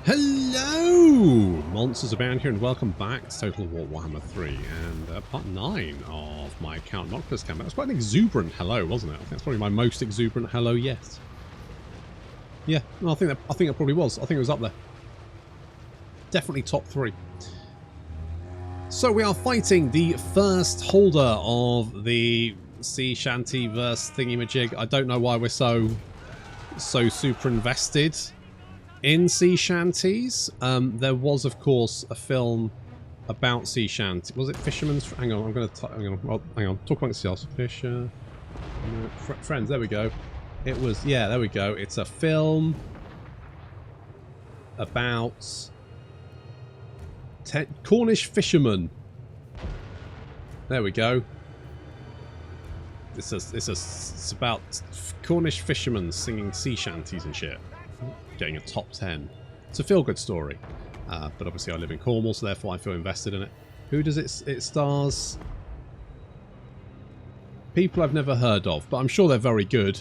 Hello! Monsters abound here and welcome back to Total War Warhammer 3 and part 9 of my Count Noctilus campaign. That was quite an exuberant hello, wasn't it? I think that's probably my most exuberant hello yet. Yeah, no, I think it probably was. I think it was up there. Definitely top 3. So we are fighting the first holder of the sea shanty verse thingy-majig. I don't know why we're so super invested in sea shanties. There was, of course, a film about sea shanty. Was it Fisherman's? Hang on, I'm going to hang on. Well, hang on. Talk amongst yourselves. Fisher, friends. There we go. It was, yeah. There we go. It's a film about Cornish fishermen. There we go. It's about Cornish fishermen singing sea shanties and shit. Getting a top 10. It's a feel-good story. But obviously I live in Cornwall, so therefore I feel invested in it. Who does it stars? People I've never heard of, but I'm sure they're very good.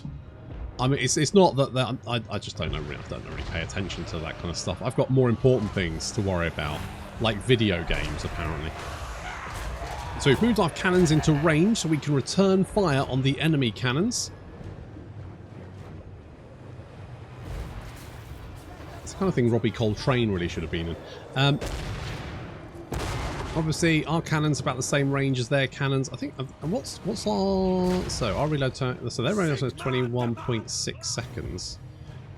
I mean, it's not that I just don't really pay attention to that kind of stuff. I've got more important things to worry about, like video games, apparently. So we've moved our cannons into range so we can return fire on the enemy cannons. It's the kind of thing Robbie Coltrane really should have been in. Obviously, our cannons about the same range as their cannons. I think. What's our? So our reload time. So their reload time is 21.6 seconds.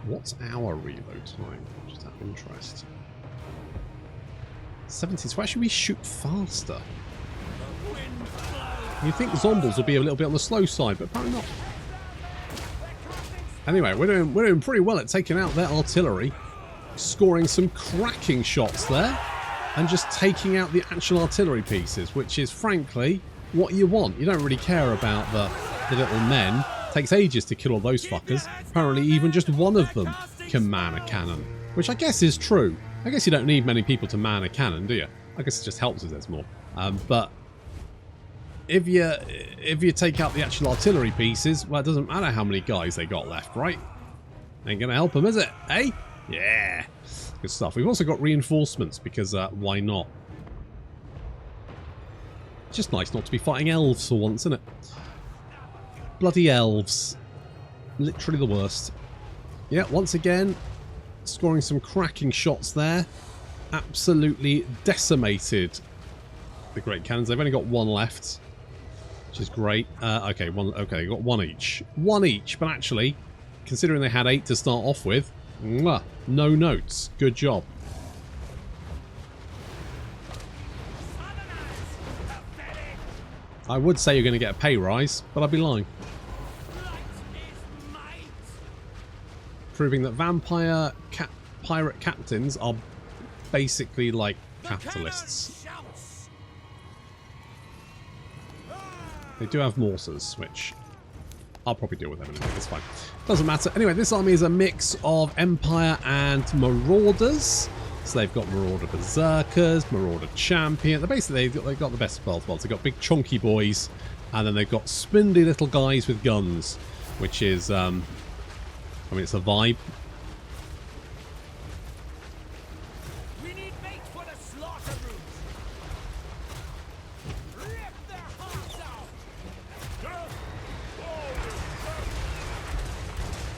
What's our reload time? Just out of interest. 70. So why should we shoot faster? You think Zombies will be a little bit on the slow side, but apparently not. Anyway, we're doing pretty well at taking out their artillery, scoring some cracking shots there, and just taking out the actual artillery pieces, which is frankly what you want. You don't really care about the little men. It takes ages to kill all those fuckers. Apparently even just one of them can man a cannon, which I guess is true. I guess you don't need many people to man a cannon, do you? I guess it just helps if there's more. But if you take out the actual artillery pieces, well, it doesn't matter how many guys they got left, right? Ain't gonna help them, is it? Eh? Yeah. Good stuff. We've also got reinforcements because why not? It's just nice not to be fighting elves for once, isn't it? Bloody elves. Literally the worst. Yeah, once again, scoring some cracking shots there. Absolutely decimated the great cannons. They've only got one left, which is great. Okay, got one each. One each, but actually, considering they had 8 to start off with, no notes. Good job. I would say you're going to get a pay rise, but I'd be lying. Proving that vampire pirate captains are basically like capitalists. They do have mortars, which I'll probably deal with them anyway, it's fine. Doesn't matter. Anyway, this army is a mix of Empire and Marauders. So they've got Marauder Berserkers, Marauder Champion. They've got the best of both worlds. They've got big chunky boys, and then they've got spindly little guys with guns, which is, I mean, it's a vibe.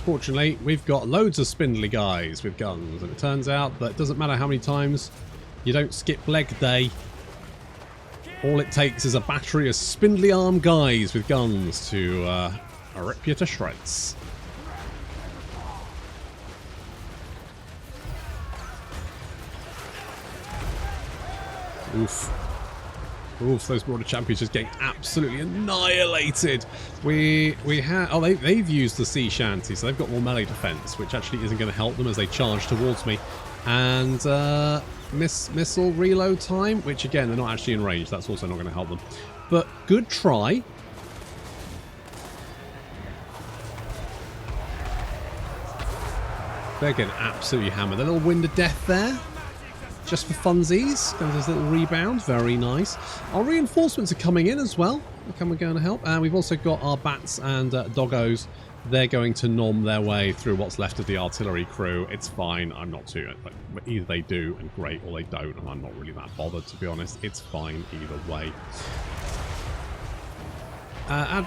Fortunately, we've got loads of spindly guys with guns, and it turns out that it doesn't matter how many times you don't skip leg day. All it takes is a battery of spindly armed guys with guns to rip you to shreds. Oof. Oof, those Marauder Champions just getting absolutely annihilated. We have... Oh, they've used the sea shanty, so they've got more melee defense, which actually isn't going to help them as they charge towards me. And missile reload time, which again, they're not actually in range. That's also not going to help them. But good try. They're getting absolutely hammered. A little wind of death there. Just for funsies. There's a little rebound. Very nice. Our reinforcements are coming in as well. We're going to help. And we've also got our bats and doggos they're going to nom their way through what's left of the artillery crew. It's fine. I'm not too... Like, either they do, and great, or they don't, and I'm not really that bothered, to be honest. It's fine either way.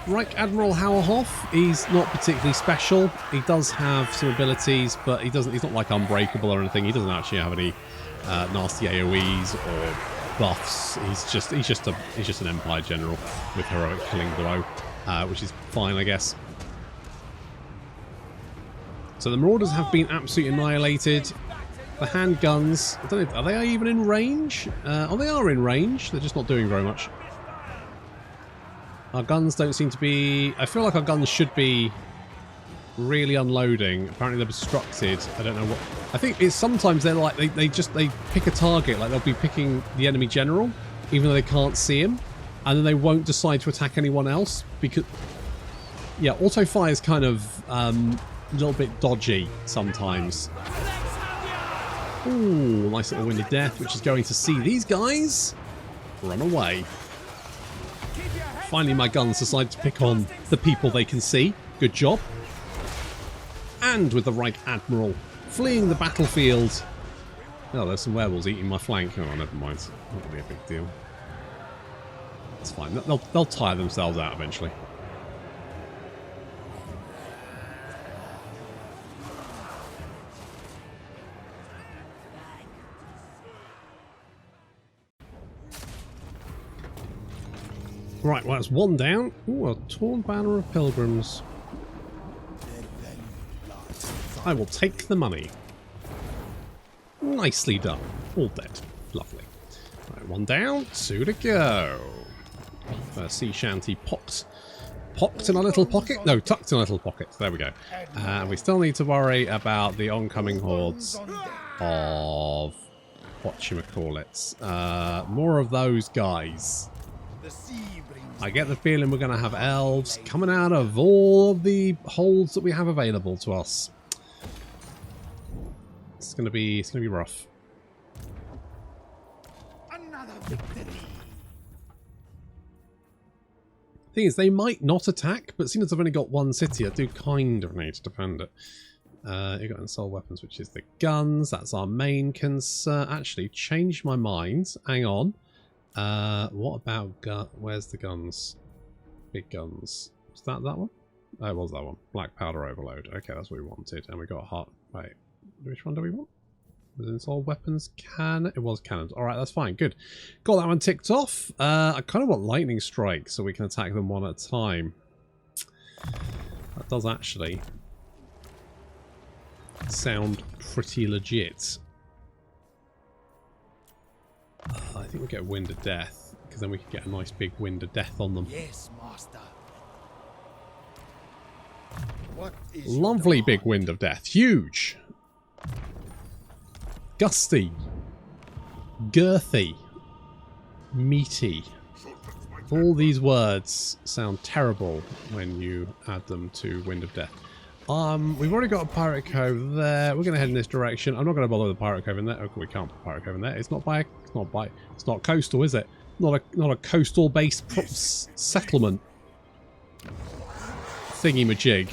Reich Admiral Hauerhoff, he's not particularly special. He does have some abilities, but he's not like unbreakable or anything. He doesn't actually have any nasty AoEs or buffs. He's just an Empire general with heroic killing blow, which is fine, I guess. So the Marauders have been absolutely annihilated. The handguns, I don't know, are they even in range? Oh, they are in range. They're just not doing very much. Our guns don't seem to be... I feel like our guns should be really unloading. Apparently they're obstructed. I don't know what... I think it's sometimes they're like... They pick a target. Like they'll be picking the enemy general, even though they can't see him. And then they won't decide to attack anyone else. Because... Yeah, auto fire is kind of a little bit dodgy sometimes. Ooh, nice little wind of death, which is going to see these guys run away. Finally, my guns decide to pick on the people they can see. Good job. And with the Reich Admiral fleeing the battlefield. Oh, there's some werewolves eating my flank. Oh, never mind. Not really a big deal. It's fine. They'll tire themselves out eventually. Right, well, that's one down. Ooh, a torn banner of pilgrims. I will take the money. Nicely done. All dead. Lovely. Right, one down, two to go. Sea shanty popped in a little pocket. No, tucked in a little pocket. There we go. We still need to worry about the oncoming hordes of whatchamacallit. More of those guys. I get the feeling we're going to have elves coming out of all of the holes that we have available to us. It's going to be rough. Another victory. Thing is, they might not attack, but seeing as I've only got one city, I do kind of need to defend it. You got assault weapons, which is the guns. That's our main concern. Actually, changed my mind. Hang on. What about where's the guns? Big guns. Was that one? Oh, it was that one. Black powder overload. Okay, that's what we wanted. And we got a heart. Wait, which one do we want? Was it all weapons? It was cannons. Alright, that's fine. Good. Got that one ticked off. I kind of want lightning strike so we can attack them one at a time. That does actually sound pretty legit. I think we'll get Wind of Death, because then we can get a nice big Wind of Death on them. Yes, Master. Lovely big Wind of Death. Huge. Gusty. Girthy. Meaty. All these words sound terrible when you add them to Wind of Death. We've already got a Pirate Cove there. We're going to head in this direction. I'm not going to bother with the Pirate Cove in there. Oh, we can't put Pirate Cove in there. It's not coastal, is it? Not a coastal based settlement thingy majig.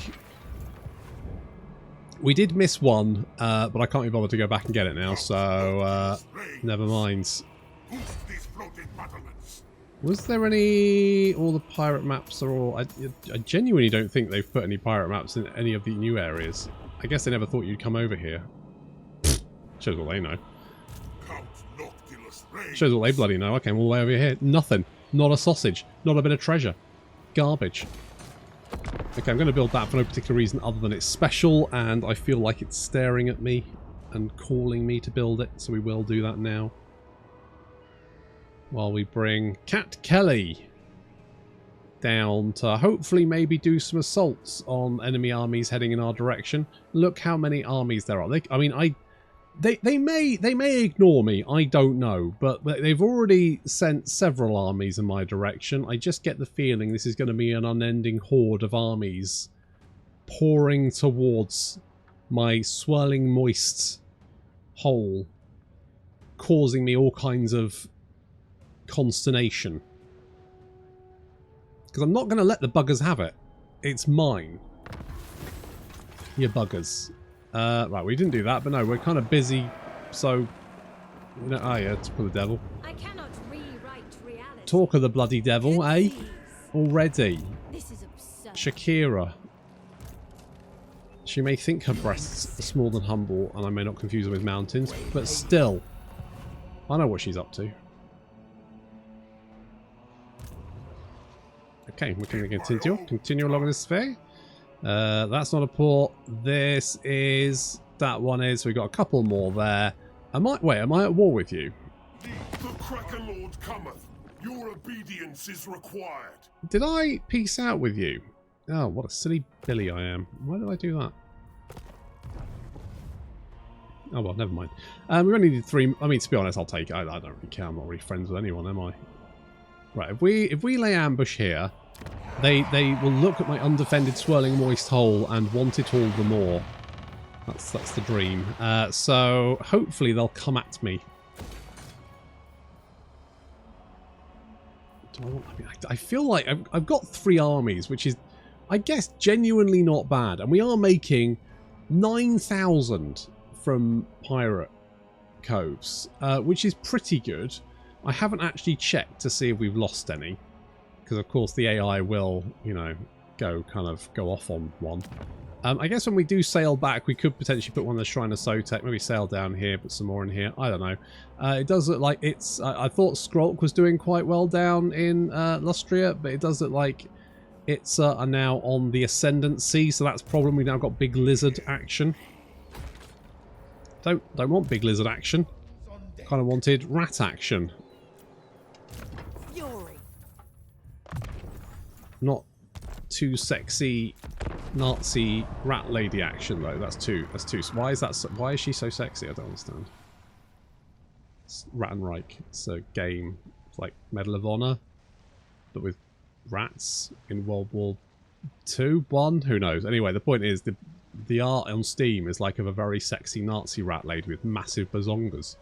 We did miss one, but I can't be bothered to go back and get it now, so never mind. Was there any... All the pirate maps are all... I genuinely don't think they've put any pirate maps in any of the new areas. I guess they never thought you'd come over here. Shows what they know. Shows what they bloody know. Okay, I'm all the way over here. Nothing. Not a sausage. Not a bit of treasure. Garbage. Okay, I'm going to build that for no particular reason other than it's special, and I feel like it's staring at me and calling me to build it, so we will do that now. While we bring Cat Kelly down to hopefully maybe do some assaults on enemy armies heading in our direction. Look how many armies there are. They may ignore me, I don't know, but they've already sent several armies in my direction. I just get the feeling this is going to be an unending horde of armies pouring towards my swirling moist hole, causing me all kinds of consternation. Because I'm not going to let the buggers have it. It's mine. You buggers. Right, we didn't do that, but no, we're kind of busy, so... You know, oh yeah, to the devil. I cannot rewrite reality. Talk of the bloody devil, eh? Already. This is absurd. Shakira. She may think her breasts are small and humble, and I may not confuse them with mountains, but still, I know what she's up to. Okay, we can continue along this way. That's not a port. This is... That one is. We've got a couple more there. Am I at war with you? The Cracker Lord cometh. Your obedience is required. Did I peace out with you? Oh, what a silly Billy I am. Why did I do that? Oh well, never mind. We only need 3. I mean, to be honest, I'll take it. I don't really care. I'm not really friends with anyone, am I? Right, if we lay ambush here, they will look at my undefended swirling moist hole and want it all the more. That's the dream. So hopefully they'll come at me. I feel like I've got 3 armies, which is, I guess, genuinely not bad. And we are making 9,000 from pirate coves, which is pretty good. I haven't actually checked to see if we've lost any, because of course the AI will, you know, go off on one. I guess when we do sail back, we could potentially put one in the Shrine of Sotek, maybe sail down here, put some more in here. I don't know. It does look like it's... I thought Skrolk was doing quite well down in Lustria, but it does look like it's now on the Ascendancy, so that's a problem. We've now got Big Lizard action. Don't want Big Lizard action. Kind of wanted Rat action. Fury. Not too sexy Nazi rat lady action though. That's too. Why is that? Why is she so sexy? I don't understand. It's Rat and Reich. It's a game. It's like Medal of Honor, but with rats in World War II, 1. Who knows? Anyway, the point is the art on Steam is like of a very sexy Nazi rat lady with massive bazongas.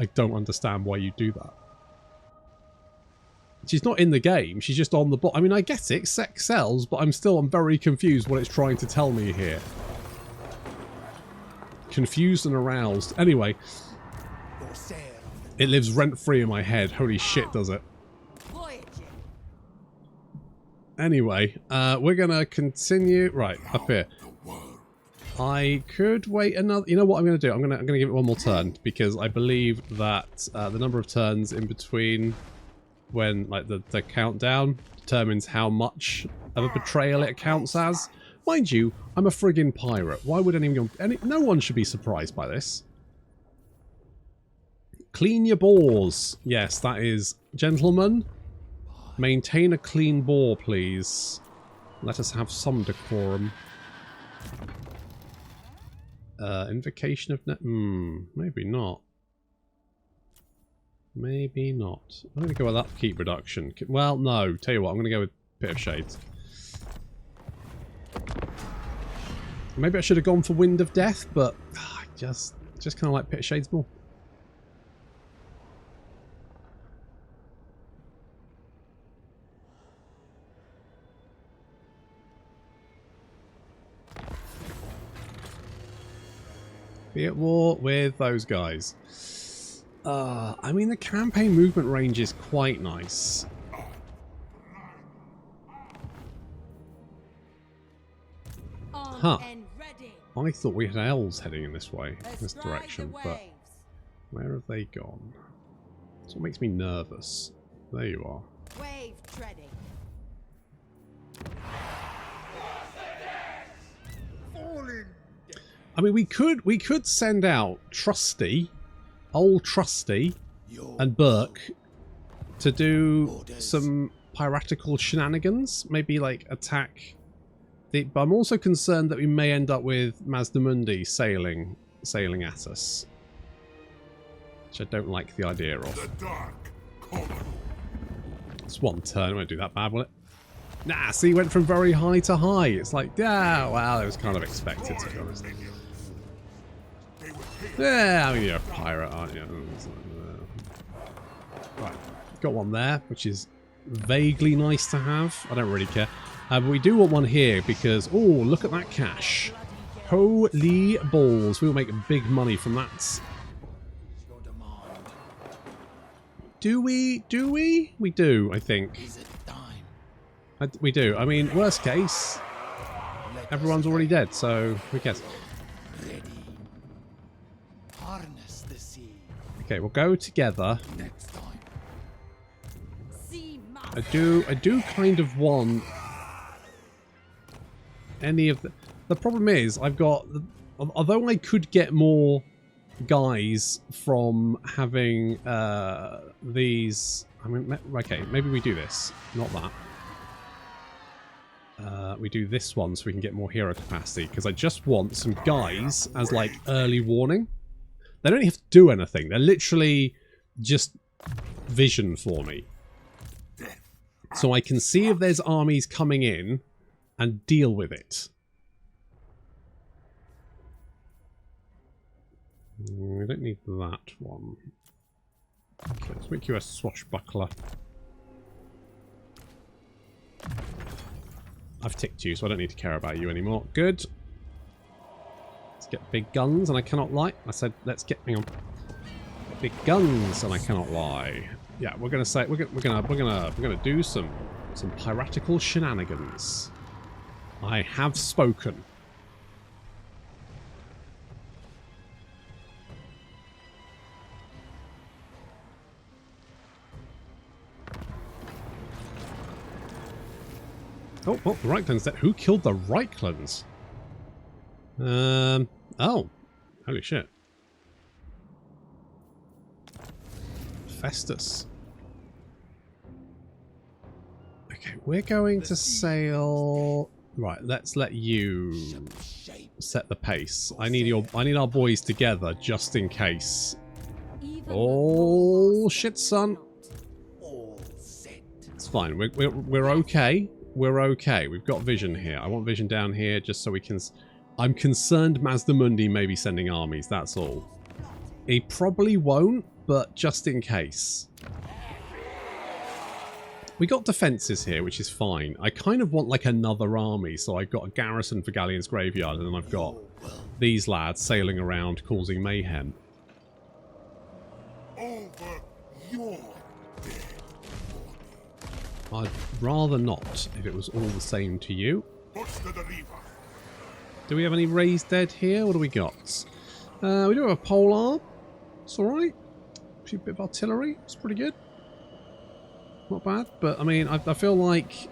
I don't understand why you do that. She's not in the game, she's just on the bot. I mean, I get it, sex sells, but I'm very confused what it's trying to tell me here. Confused and aroused. Anyway, it lives rent-free in my head. Holy shit, does it? Anyway, we're gonna continue. Right, up here. I could wait another... You know what I'm going to do? I'm gonna give it one more turn, because I believe that the number of turns in between when like the countdown determines how much of a betrayal it counts as. Mind you, I'm a friggin' pirate. Why would anyone... no one should be surprised by this. Clean your bores. Yes, that is... Gentlemen, maintain a clean bore, please. Let us have some decorum. Invocation of net... maybe not. Maybe not. I'm going to go with upkeep reduction. Well, no. Tell you what, I'm going to go with Pit of Shades. Maybe I should have gone for Wind of Death, but I just kind of like Pit of Shades more. Be at war with those guys. I mean, the campaign movement range is quite nice. Huh. I thought we had elves heading in this way, this direction, but where have they gone? That's what makes me nervous. There you are. Wave treading. I mean, we could send out Trusty, old Trusty, and Burke to do some piratical shenanigans. Maybe like attack. But I'm also concerned that we may end up with Mazdamundi sailing at us, which I don't like the idea of. It's one turn. It won't do that bad, will it? Nah, see, went from very high to high. It's like, yeah, well, it was kind of expected, to be honest. Yeah, I mean, you're a pirate, aren't you? Right, got one there, which is vaguely nice to have. I don't really care. But we do want one here because, oh, look at that cash. Holy balls. We will make big money from that. Your demand. Do we? Do we? We do, I think. Is it time? We do. I mean, worst case, everyone's already dead, so who cares? Ready. Harness the sea. Okay, we'll go together. Next time. Sea I do kind of want any of the problem is I've got, although I could get more guys from having these, I mean, okay, maybe we do this, not that. We do this one so we can get more hero capacity, because I just want some guys as like early warning. They don't have to do anything, they're literally just vision for me. So I can see if there's armies coming in and deal with it. We don't need that one. Okay, let's make you a swashbuckler. I've ticked you, so I don't need to care about you anymore. Good. Let's get big guns, and I cannot lie. I said, let's get, hang on. Big guns, and I cannot lie. Yeah, we're gonna say we're gonna do some piratical shenanigans. I have spoken. Oh, the Reichland's dead. Who killed the Reichlands? Oh. Holy shit. Festus. Okay, we're going to sail... Right, let's let you set the pace. I need our boys together just in case. Oh shit, son. It's fine. We're okay. We're okay. We've got vision here. I want vision down here just so we can... I'm concerned Mazdamundi may be sending armies, that's all. He probably won't, but just in case. We got defences here, which is fine. I kind of want like another army, so I've got a garrison for Galleon's graveyard, and then I've got these lads sailing around causing mayhem. Over your I'd rather not, if it was all the same to you. Do we have any raised dead here? What do we got? We do have a polearm. It's alright. A bit of artillery. It's pretty good. Not bad, but I mean, I feel like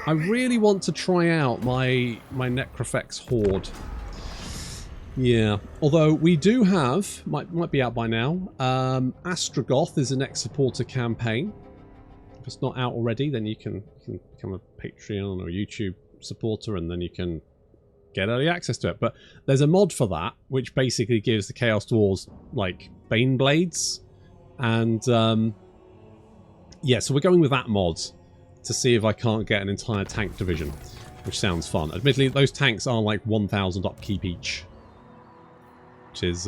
I really want to try out my Necrofex Horde. Yeah, although we do have, might be out by now, Astrogoth is the next supporter campaign. If it's not out already, then you can become a Patreon or YouTube supporter, and then you can get early access to it. But there's a mod for that, which basically gives the Chaos Dwarves like Bane Blades, and yeah, so we're going with that mod to see if I can't get an entire tank division, which sounds fun. Admittedly, those tanks are like 1,000 upkeep each, which is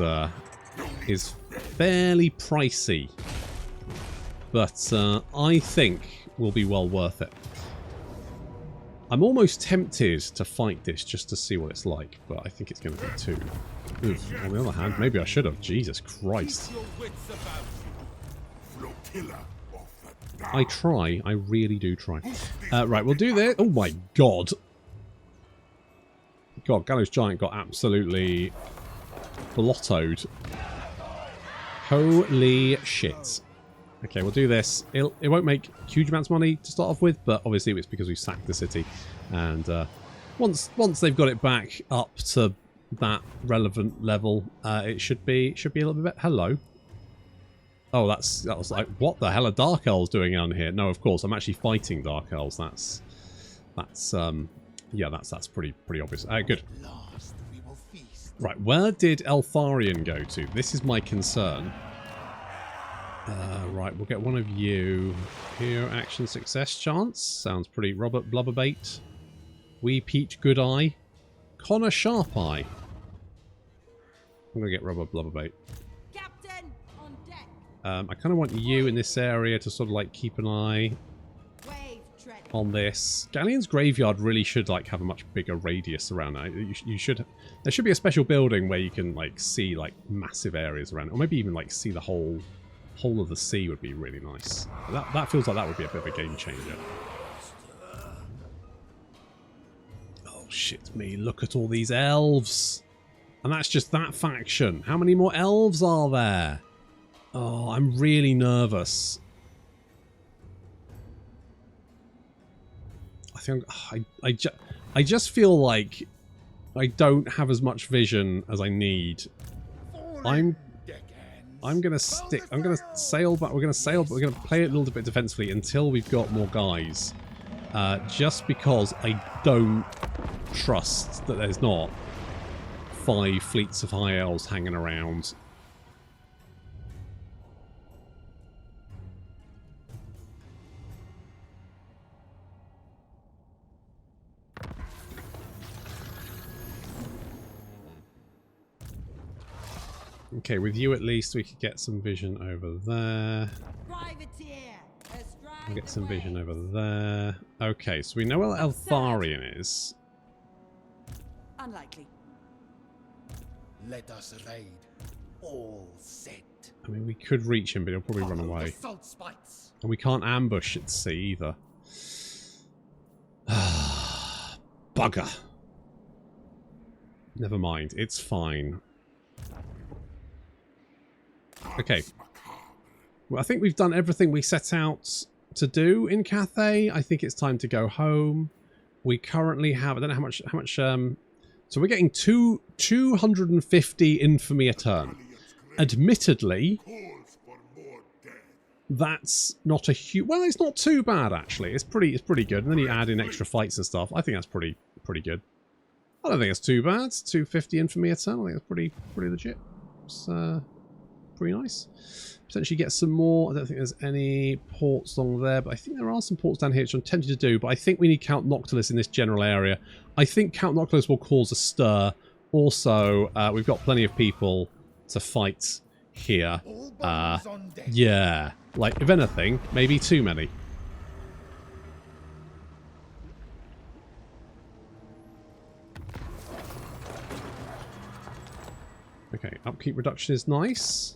fairly pricey. But I think will be well worth it. I'm almost tempted to fight this just to see what it's like, but I think it's going to be too. Oof. On the other hand, maybe I should have. Jesus Christ. I try. I really do try. Right, we'll do this. Oh my god. God, Gallows Giant got absolutely blottoed. Holy shit. Okay, we'll do this. It won't make huge amounts of money to start off with, but obviously it's because we sacked the city. And once they've got it back up to that relevant level, it should be a little bit better. Hello. Oh, that was like, what the hell are Dark Elves doing on here? No, of course, I'm actually fighting Dark Elves. That's pretty obvious. Good. Right, where did Eltharion go to? This is my concern. Right, we'll get one of you. Here, action success chance. Sounds pretty. Robert Blubberbait. Wee Pete Goodeye. Connor Sharpeye. I'm going to get Robert Blubberbait. Captain, on deck. I kind of want you in this area to sort of like keep an eye. Wave treading. on this. Galleon's graveyard really should like have a much bigger radius around it. You should. There should be a special building where you can like see like massive areas around it, or maybe even like see the whole of the sea would be really nice. That feels like that would be a bit of a game changer. Oh shit me! Look at all these elves, and that's just that faction. How many more elves are there? Oh, I'm really nervous. I just feel like I don't have as much vision as I need. I'm gonna sail back. We're gonna sail, but we're gonna play it a little bit defensively until we've got more guys. Just because I don't trust that there's not 5 fleets of high elves hanging around. Okay, with you at least we could get some vision over there. We'll get some vision over there. Okay, so we know where Eltharion is. Unlikely. Let us raid. All set. I mean, we could reach him, but he'll probably run away. And we can't ambush at sea either. Bugger. Never mind, it's fine. Okay. Well, I think we've done everything we set out to do in Cathay. I think it's time to go home. We currently have, I don't know how much, so we're getting 250 infamy a turn. Admittedly, that's not a huge, well, it's not too bad actually. It's pretty good. And then you add in extra fights and stuff. I think that's pretty good. I don't think it's too bad. 250 infamy a turn. I think it's pretty legit. It's pretty nice. Potentially get some more. I don't think there's any ports along there, but I think there are some ports down here, which I'm tempted to do, but I think we need Count Noctilus in this general area. I think Count Noctilus will cause a stir. Also, we've got plenty of people to fight here. Yeah, like, if anything, maybe too many. Okay, upkeep reduction is nice.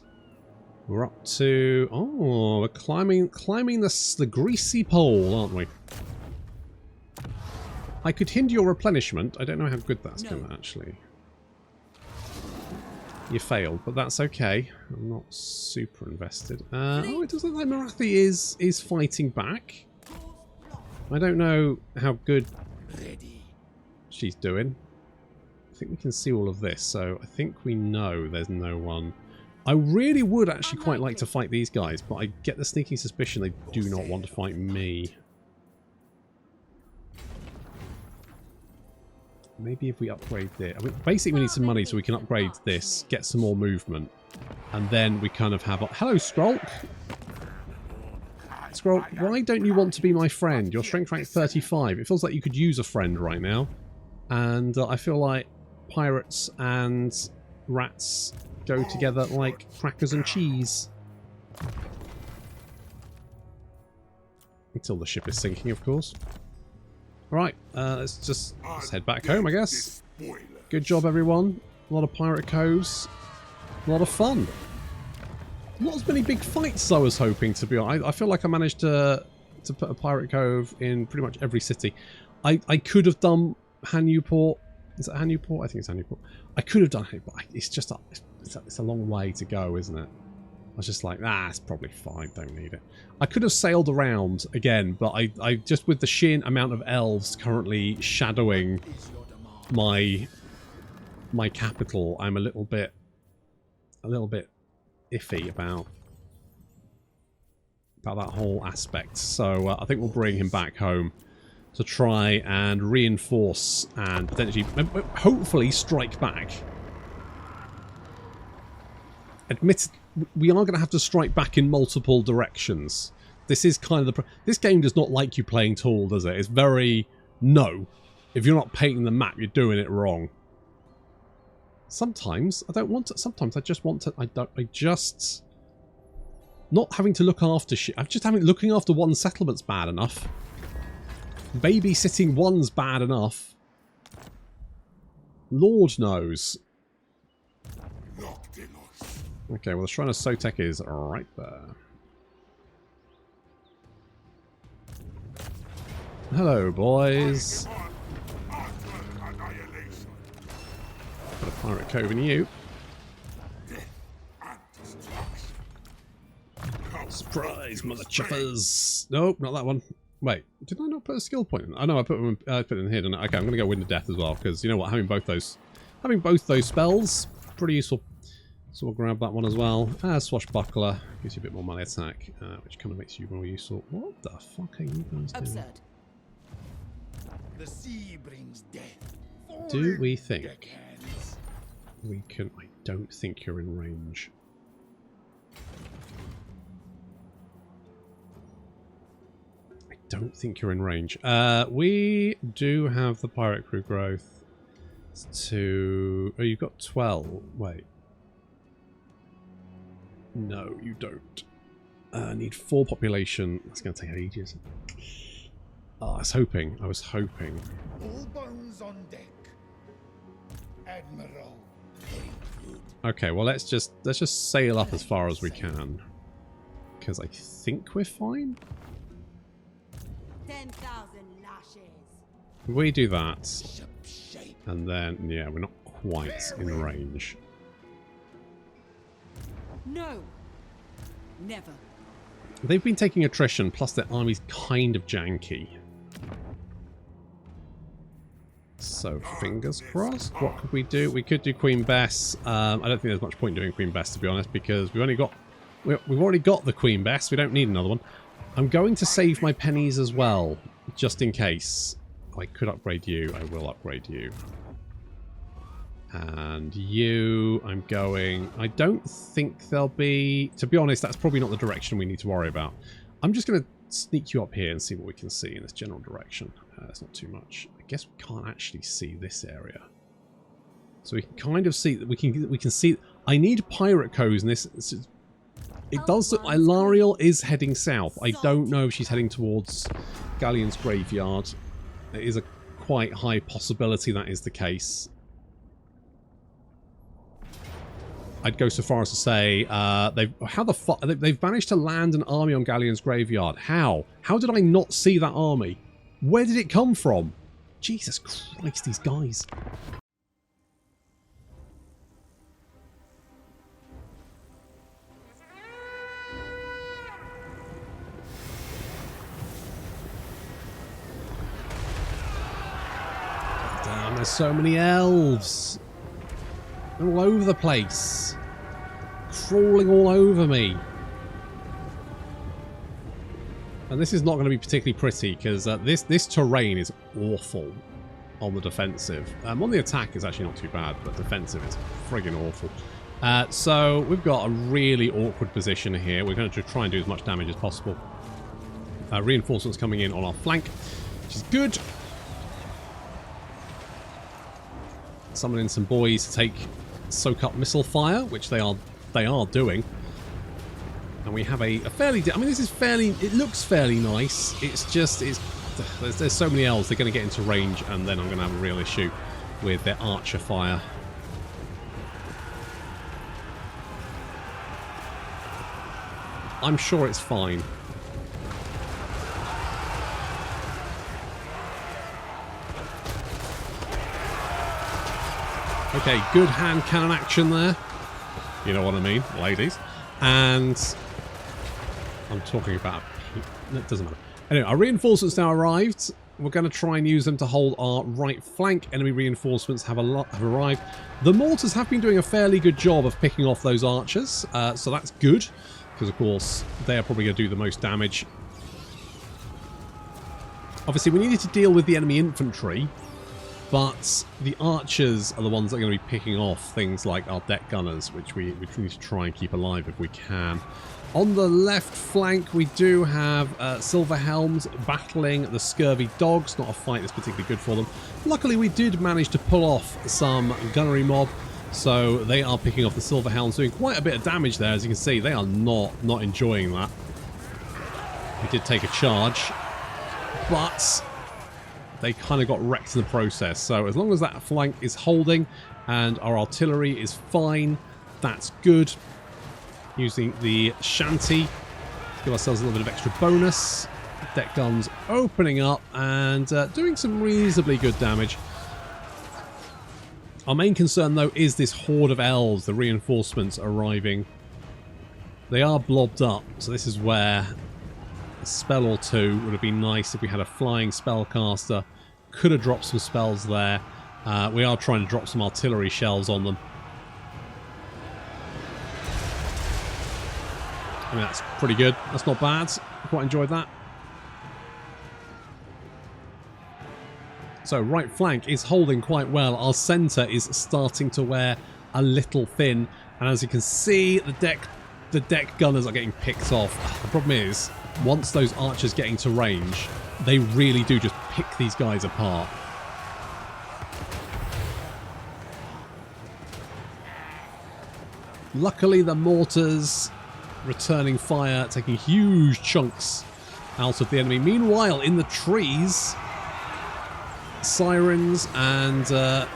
We're up to... Oh, we're climbing the greasy pole, aren't we? I could hinder your replenishment. I don't know how good that's been, actually. You failed, but that's okay. I'm not super invested. Oh, it does look like Marathi is fighting back. I don't know how good she's doing. I think we can see all of this, so I think we know there's no one. I really would actually quite like to fight these guys, but I get the sneaking suspicion they do not want to fight me. Maybe if we upgrade this. I mean, basically we need some money so we can upgrade this, get some more movement, and then we kind of have... Hello, Skrulk! Skrulk, why don't you want to be my friend? Your strength rank 35. It feels like you could use a friend right now. And I feel like pirates and rats go together like crackers and cheese. Until the ship is sinking, of course. Alright, let's head back home, I guess. Good job, everyone. A lot of pirate coves. A lot of fun. Not as many big fights as I was hoping, to be honest. I feel like I managed to put a pirate cove in pretty much every city. I could have done Hanuport. Is it Hanuport? I think it's Hanuport. I could have done it, but it's just it's a long way to go, isn't it? I was just like, it's probably fine, don't need it. I could have sailed around again, but I just, with the sheer amount of elves currently shadowing my capital, I'm a little bit iffy about that whole aspect. So I think we'll bring him back home to try and reinforce and potentially, hopefully, strike back. We are going to have to strike back in multiple directions. This is kind of this game does not like you playing tall, does it? It's very, no. If you're not painting the map, you're doing it wrong. Sometimes I don't want to. Sometimes I just want to. I just not having to look after shit. I'm just looking after one settlement's bad enough. Babysitting one's bad enough. Lord knows. Noctilus. Okay, well the Shrine of Sotek is right there. Hello, boys. Got a pirate cove in you. Surprise, mother chuffers! Nope, not that one. Wait, did I not put a skill point in? Oh no, I put it in here, didn't I? Okay, I'm gonna go Wind of Death as well, because you know what, having both those spells, pretty useful. So we'll grab that one as well. Swashbuckler gives you a bit more melee attack, which kind of makes you more useful. What the fuck are you guys doing? Absurd. The sea brings death. Do we think Deckhands. we can? I don't think you're in range. I don't think you're in range. We do have the pirate crew growth to... Oh, you've got 12. Wait. No, you don't. Need 4 population. That's going to take ages. Oh, I was hoping. All bones on deck. Admiral. Very good. Okay, well let's just sail up as far as we can, because I think we're fine. 10,000 lashes. We do that, Ship shape. and then yeah, we're not quite in range. No. Never. They've been taking attrition, plus their army's kind of janky. So fingers crossed. What could we do? We could do Queen Bess. I don't think there's much point doing Queen Bess, to be honest, because we've already got the Queen Bess. We don't need another one. I'm going to save my pennies as well, just in case. I could upgrade you. I will upgrade you. And you, I'm going... I don't think there'll be... To be honest, that's probably not the direction we need to worry about. I'm just going to sneak you up here and see what we can see in this general direction. That's not too much. I guess we can't actually see this area. So we can kind of see... We can see... I need pirate coves in this... It does look like Lariel is heading south. I don't know if she's heading towards Galleon's graveyard. It is a quite high possibility that is the case. I'd go so far as to say they've managed to land an army on Galleon's graveyard. How? How did I not see that army? Where did it come from? Jesus Christ, these guys. Damn, there's so many elves. They're all over the place. Crawling all over me. And this is not going to be particularly pretty, because this terrain is awful on the defensive. On the attack is actually not too bad, but defensive is friggin' awful. So we've got a really awkward position here. We're going to try and do as much damage as possible. Reinforcements coming in on our flank, which is good. Summoning some boys to take soak up missile fire, which they are doing. And we have a fairly... I mean, this is fairly... It looks fairly nice. It's just... There's so many elves, they're going to get into range, and then I'm going to have a real issue with their archer fire. I'm sure it's fine. Okay, good hand cannon action there. You know what I mean, ladies. And I'm talking about... It doesn't matter. Anyway, our reinforcements now arrived. We're going to try and use them to hold our right flank. Enemy reinforcements have arrived. The mortars have been doing a fairly good job of picking off those archers. So that's good. Because, of course, they are probably going to do the most damage. Obviously, we needed to deal with the enemy infantry. But the archers are the ones that are going to be picking off things like our deck gunners, which we need to try and keep alive if we can. On the left flank, we do have Silver Helms battling the Scurvy Dogs. Not a fight that's particularly good for them. Luckily, we did manage to pull off some gunnery mob, so they are picking off the Silver Helms, doing quite a bit of damage there. As you can see, they are not enjoying that. We did take a charge, but they kind of got wrecked in the process. So as long as that flank is holding and our artillery is fine, that's good. Using the shanty to give ourselves a little bit of extra bonus. Deck guns opening up and doing some reasonably good damage. Our main concern, though, is this horde of elves, the reinforcements arriving. They are blobbed up, so this is where a spell or two would have been nice if we had a flying spellcaster. Could have dropped some spells there. We are trying to drop some artillery shells on them. I mean, that's pretty good. That's not bad. Quite enjoyed that. So right flank is holding quite well. Our centre is starting to wear a little thin. And as you can see, the deck gunners are getting picked off. The problem is, once those archers get into range, they really do just pick these guys apart. Luckily, the mortars returning fire, taking huge chunks out of the enemy. Meanwhile, in the trees, sirens and our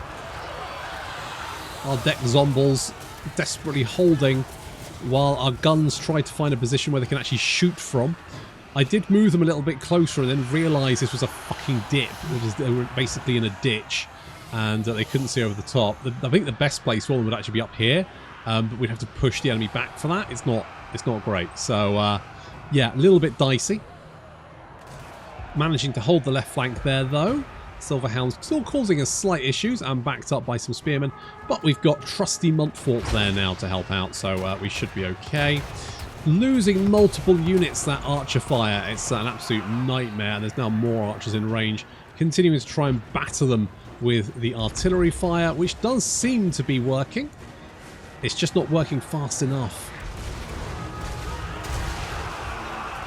deck zombies desperately holding while our guns try to find a position where they can actually shoot from. I did move them a little bit closer and then realised this was a fucking dip. They were basically in a ditch and they couldn't see over the top. I think the best place for them would actually be up here, but we'd have to push the enemy back for that. It's not great. So yeah, a little bit dicey. Managing to hold the left flank there though. Silverhound's still causing us slight issues and backed up by some spearmen, but we've got trusty Montfort there now to help out, so we should be okay. Losing multiple units, that archer fire, it's an absolute nightmare. There's now more archers in range, continuing to try and batter them with the artillery fire, which does seem to be working. It's just not working fast enough.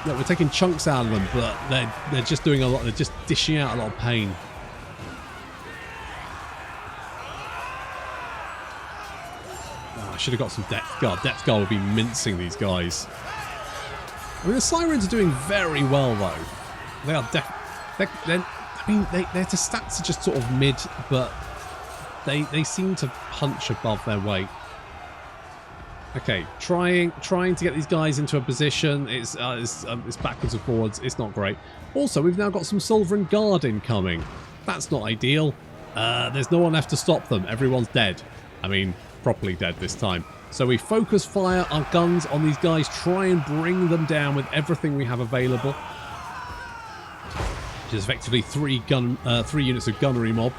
Look, we're taking chunks out of them, but they're just doing a lot. They're just dishing out a lot of pain. I should have got some depth guard. Depth guard would be mincing these guys. I mean, the sirens are doing very well though. They are I mean, their stats are just sort of mid, but they seem to punch above their weight. Okay, trying to get these guys into a position. It's backwards and forwards. It's not great. Also, we've now got some Silver Guard incoming. That's not ideal. There's no one left to stop them. Everyone's dead. I mean, properly dead this time. So we focus fire our guns on these guys, try and bring them down with everything we have available. Which is effectively three units of gunnery mob.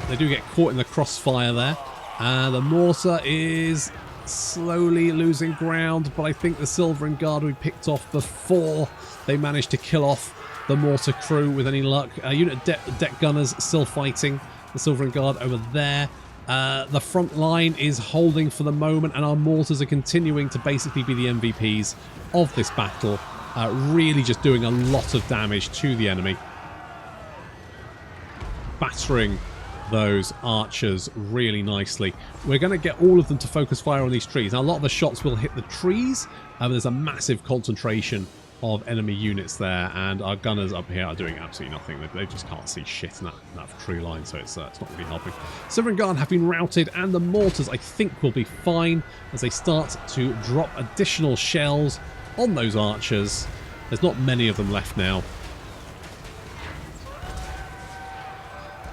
They do get caught in the crossfire there. The mortar is slowly losing ground, but I think the Silver Guard we picked off before they managed to kill off the mortar crew with any luck. Unit of deck gunners still fighting the Silver Guard over there. The front line is holding for the moment, and our mortars are continuing to basically be the MVPs of this battle, really just doing a lot of damage to the enemy. Battering those archers really nicely. We're going to get all of them to focus fire on these trees. Now, a lot of the shots will hit the trees, but there's a massive concentration of enemy units there, and our gunners up here are doing absolutely nothing. They just can't see shit in that tree line, so it's not really helping. Silver Guard have been routed, and the mortars, I think, will be fine as they start to drop additional shells on those archers. There's not many of them left now.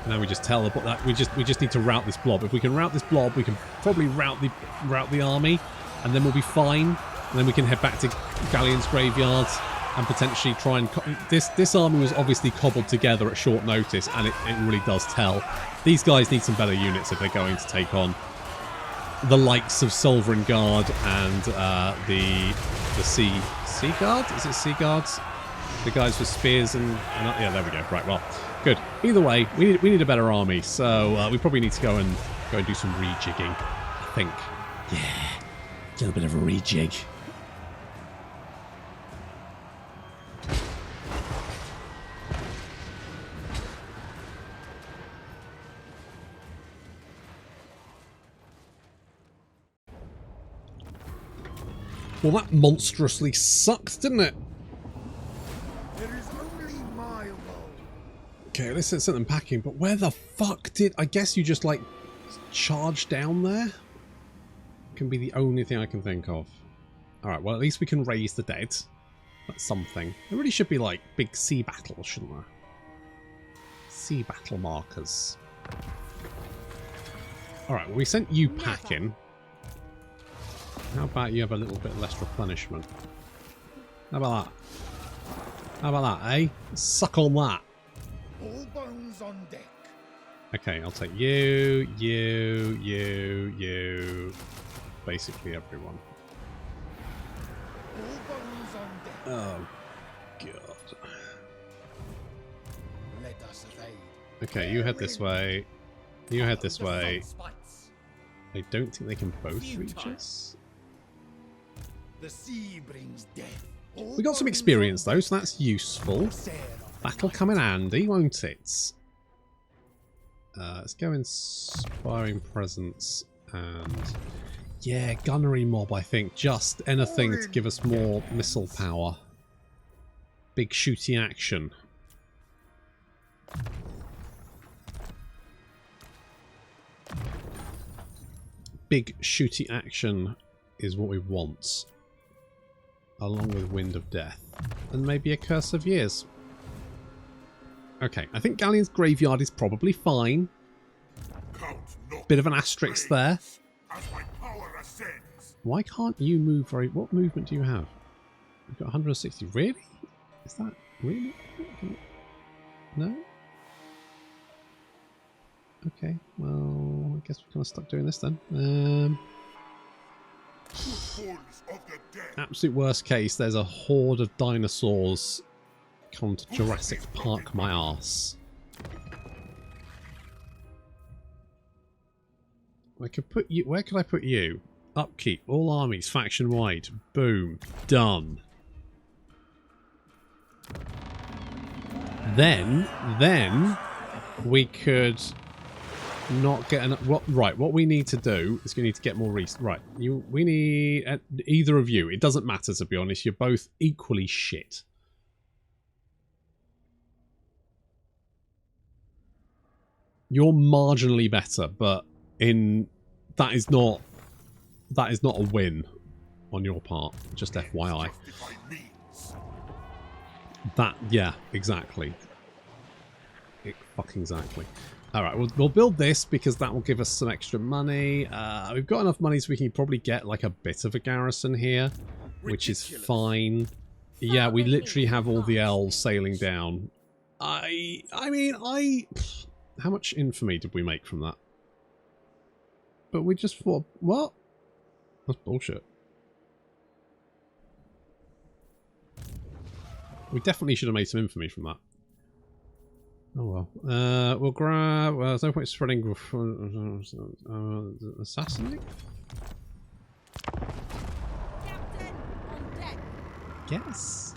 Now we just tell that we just need to rout this blob. If we can rout this blob, we can probably rout the army, and then we'll be fine. And then we can head back to Galleon's graveyards and potentially try and... This army was obviously cobbled together at short notice, and it really does tell. These guys need some better units if they're going to take on the likes of Silver Guard and the Sea Guard? Is it Sea Guards? The guys with spears and yeah, there we go. Right, well, good. Either way, we need a better army, so we probably need to go and do some rejigging, I think. Yeah, a little bit of a rejig. Well, that monstrously sucked, didn't it? There is only my role. Okay, let's send them packing, but where the fuck did... I guess you just, like, charge down there? Can be the only thing I can think of. Alright, well, at least we can raise the dead. That's something. There really should be, like, big sea battles, shouldn't there? Sea battle markers. Alright, well, we sent you packing. How about you have a little bit less replenishment? How about that? How about that, eh? Suck on that. All bones on deck. Okay, I'll take you, you. Basically everyone. All bones on deck. Oh, God. Let us evade. Okay, you head this way. You head this way. I don't think they can both reach us. The sea brings death. We got some experience though, so that's useful. That'll come in handy, won't it? Let's go Inspiring Presence and... yeah, Gunnery Mob, I think. Just anything to give us more missile power. Big shooty action. Big shooty action is what we want. Along with Wind of Death. And maybe a Curse of Years. Okay, I think Galleon's Graveyard is probably fine. Bit of an asterisk there. Why can't you move very... what movement do you have? You've got 160. Really? Is that... really? No? Okay, well, I guess we're kind of stuck doing this then. Absolute worst case, there's a horde of dinosaurs come to Jurassic Park my arse. I could put you... where could I put you? Upkeep, all armies, faction wide. Boom. Done. Then we could not get enough... right, what we need to do is we need to get more right, we need... either of you, it doesn't matter to be honest, you're both equally shit. You're marginally better, but that is not a win on your part, just FYI. Yeah, exactly. Fucking exactly. Alright, we'll build this because that will give us some extra money. We've got enough money so we can probably get like a bit of a garrison here, which is fine. Yeah, we literally have all the elves sailing down. I mean, how much infamy did we make from that? But we just thought, what? That's bullshit. We definitely should have made some infamy from that. Oh well. We'll grab... well, there's no point spreading... assassinate? Captain, on deck. Yes.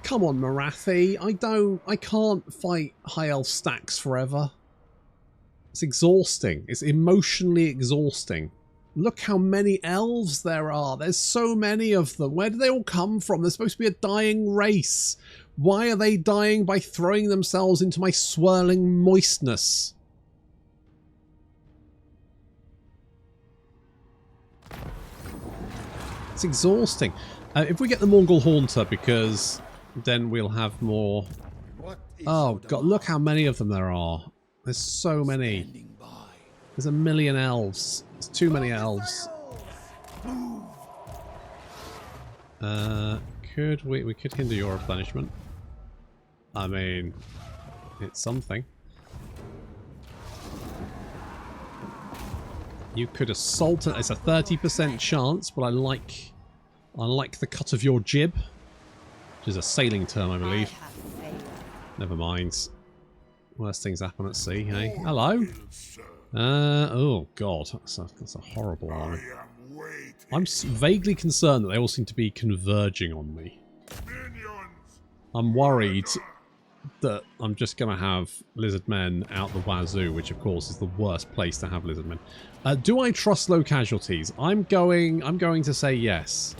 Come on, Marathi. I can't fight high elf stacks forever. It's exhausting. It's emotionally exhausting. Look how many elves there are. There's so many of them. Where do they all come from? They're supposed to be a dying race. Why are they dying by throwing themselves into my swirling moistness? It's exhausting. If we get the Mongol Haunter, because then we'll have more... oh god, look how many of them there are. There's so many. There's a million elves. There's too many elves. We could hinder your replenishment. I mean, it's something. You could assault it. It's a 30% chance, but I like the cut of your jib, which is a sailing term, I believe. Never mind. Worst things happen at sea, hey? Hello? Oh god, that's a horrible army. I'm vaguely concerned that they all seem to be converging on me. I'm worried that I'm just going to have lizard men out the wazoo, which of course is the worst place to have lizard men. Do I trust low casualties? I'm going to say yes.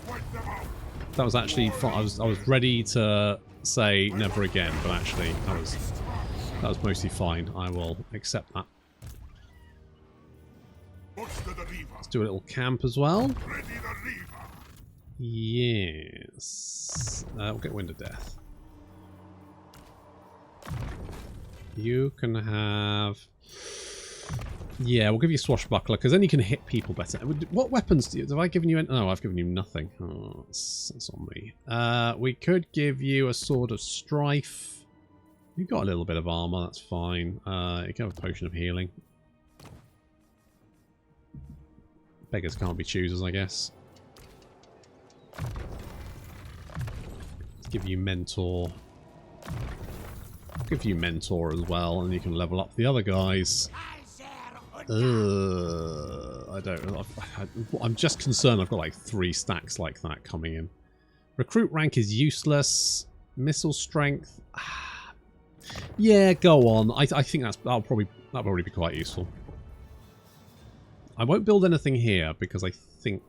That was actually I was ready to say never again, but actually That was mostly fine. I will accept that. Let's do a little camp as well. Yes. We'll get Wind of Death. You can have... Yeah, we'll give you Swashbuckler, because then you can hit people better. What weapons do you... Have I given you... No, I've given you nothing. Oh, that's on me. We could give you a Sword of Strife. You've got a little bit of armor, that's fine. You can have a Potion of Healing. Beggars can't be choosers, I guess. Let's give you Mentor. I'll give you Mentor as well, and you can level up the other guys. I don't know. I'm just concerned I've got like 3 stacks like that coming in. Recruit rank is useless. Missile strength. Yeah, go on. I think that'll probably be quite useful. I won't build anything here because I think,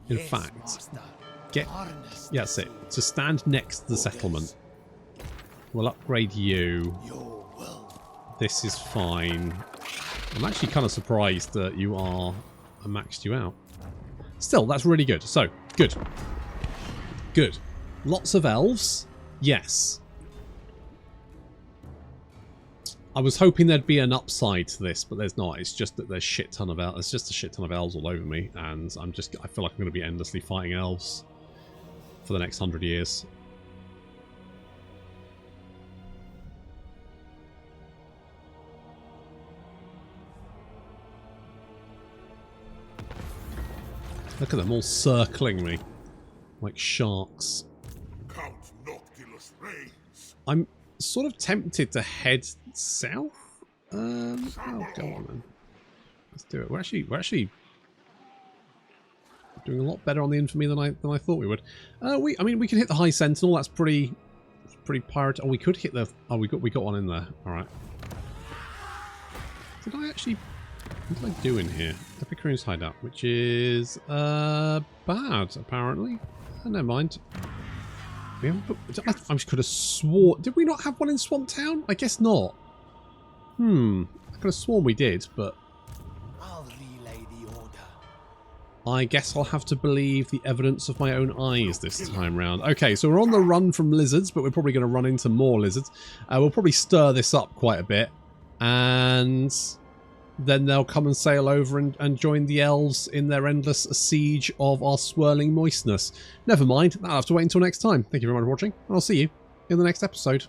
in fact, yeah, that's it. To stand next to the settlement. We'll upgrade you. This is fine. I'm actually kind of surprised that you are... I maxed you out. Still, that's really good. So, good. Good. Lots of elves? Yes. I was hoping there'd be an upside to this, but there's not. It's just that there's shit ton of elves. There's just a shit ton of elves all over me, and I feel like I'm going to be endlessly fighting elves for the next 100 years. Look at them all circling me like sharks. Count Noctilus reigns. I'm sort of tempted to head south. Oh, go on then. Let's do it. We're actually doing a lot better on the infamy than I thought we would. I mean, we can hit the High Sentinel. That's pretty pirate. Oh, we could hit the. Oh, we got one in there. All right. Did I actually? What did I do in here? Epicurean's Hideout, which is bad apparently. Never mind. We haven't put, I could have sworn... Did we not have one in Swamp Town? I guess not. I could have sworn we did, but... I'll relay the order. I guess I'll have to believe the evidence of my own eyes this time round. Okay, so we're on the run from lizards, but we're probably going to run into more lizards. We'll probably stir this up quite a bit. And... then they'll come and sail over and join the elves in their endless siege of our swirling moistness. Never mind, I'll have to wait until next time. Thank you very much for watching, and I'll see you in the next episode.